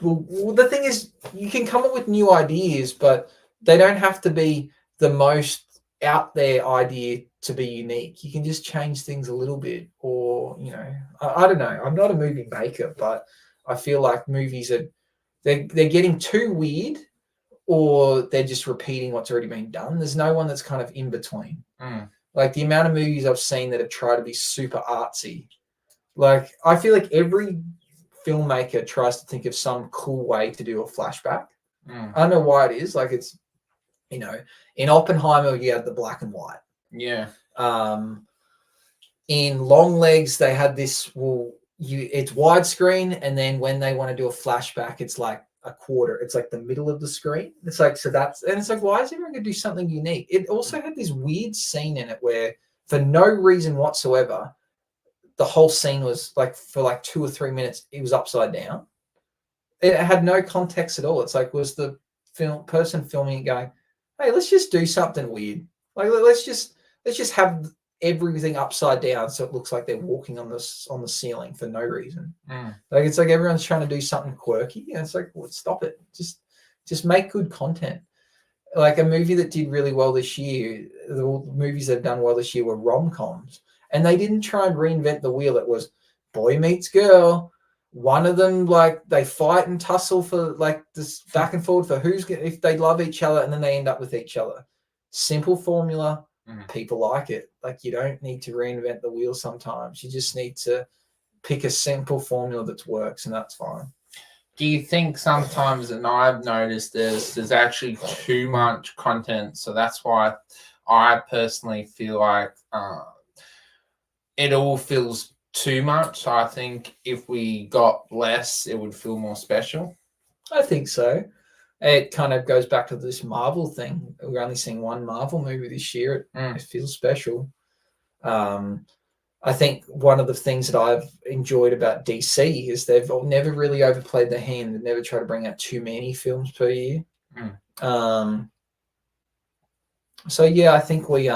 the thing is, you can come up with new ideas, but they don't have to be the most out there idea to be unique. You can just change things a little bit, or, you know, I don't know. I'm not a movie maker, but I feel like movies they're getting too weird, or they're just repeating what's already been done. There's no one that's kind of in between. Like the amount of movies I've seen that have tried to be super artsy. Like I feel like every filmmaker tries to think of some cool way to do a flashback. I don't know why it is. Like it's, you know, in Oppenheimer you had the black and white. Yeah. In Long Legs they had this. It's widescreen, and then when they want to do a flashback, it's like a quarter. It's like the middle of the screen. It's like, so that's, and it's like, why is everyone going to do something unique? It also had this weird scene in it where, for no reason whatsoever, the whole scene was like, for like 2 or 3 minutes, it was upside down. It had no context at all. It's like, was the person filming it going, hey, let's just do something weird. Like, let's just have everything upside down so it looks like they're walking on the ceiling for no reason. Mm. Like it's like everyone's trying to do something quirky, and it's like, well, stop it. Just make good content. Like a movie that did really well this year, the movies that have done well this year were rom-coms, and they didn't try and reinvent the wheel. It was boy meets girl. One of them, like, they fight and tussle for like this back and forward for if they love each other, and then they end up with each other. Simple formula. People like it. Like, you don't need to reinvent the wheel sometimes. You just need to pick a simple formula that works, and that's fine. Do you think sometimes, and I've noticed there's actually too much content, so that's why I personally feel like it all feels too much. So I think if we got less, it would feel more special. I think so. It kind of goes back to this Marvel thing. We're only seeing one Marvel movie this year. It feels special. I think one of the things that I've enjoyed about DC is they've never really overplayed their hand. They've never tried to bring out too many films per year. So yeah, I think we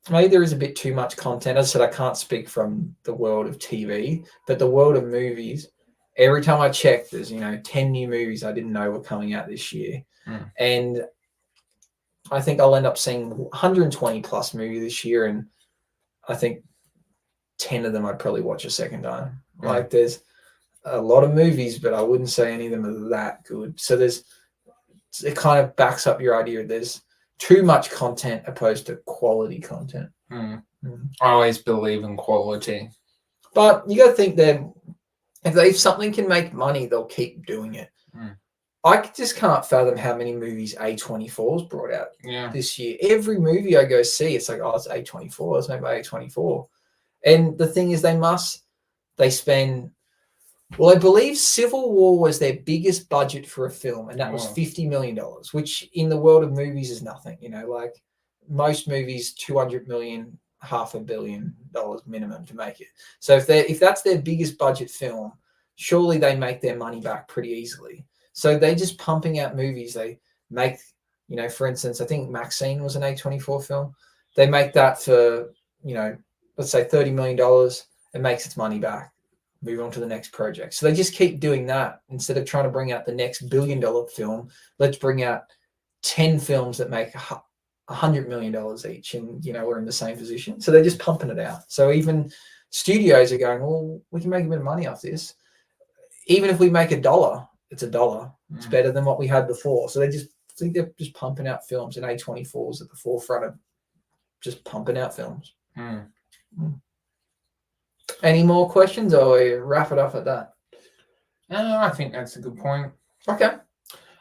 maybe there is a bit too much content. As I said, I can't speak from the world of TV, but the world of movies, every time I check, there's 10 new movies I didn't know were coming out this year. And I think I'll end up seeing 120 plus movies this year, and I think 10 of them I'd probably watch a second time. Like, there's a lot of movies, but I wouldn't say any of them are that good. So it kind of backs up your idea. There's too much content opposed to quality content. I always believe in quality. But you got to think that if something can make money, they'll keep doing it. I just can't fathom how many movies A24's brought out this year. Every movie I go see, it's like, oh, it's A24. It's made by A24. And the thing is, they spend, well, I believe Civil War was their biggest budget for a film, and that was $50 million, which in the world of movies is nothing. Like most movies, 200 million, $500 million minimum to make it. So if that's their biggest budget film, surely they make their money back pretty easily. So they're just pumping out movies. They make, for instance, I think Maxine was an A24 film. They make that for, let's say $30 million. It makes its money back. Move on to the next project. So they just keep doing that instead of trying to bring out the next $1 billion film. Let's bring out 10 films that make $100 million each, and we're in the same position. So they're just pumping it out. So even studios are going, well, we can make a bit of money off this. Even if we make $1, it's $1. It's better than what we had before. So they're just pumping out films, and A24's at the forefront of just pumping out films. Any more questions, or we wrap it up at that? No, I think that's a good point. Okay.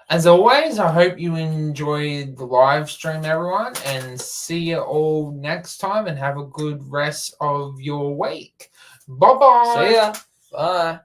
As always, I hope you enjoyed the live stream, everyone, and see you all next time, and have a good rest of your week. Bye-bye. See ya. Bye.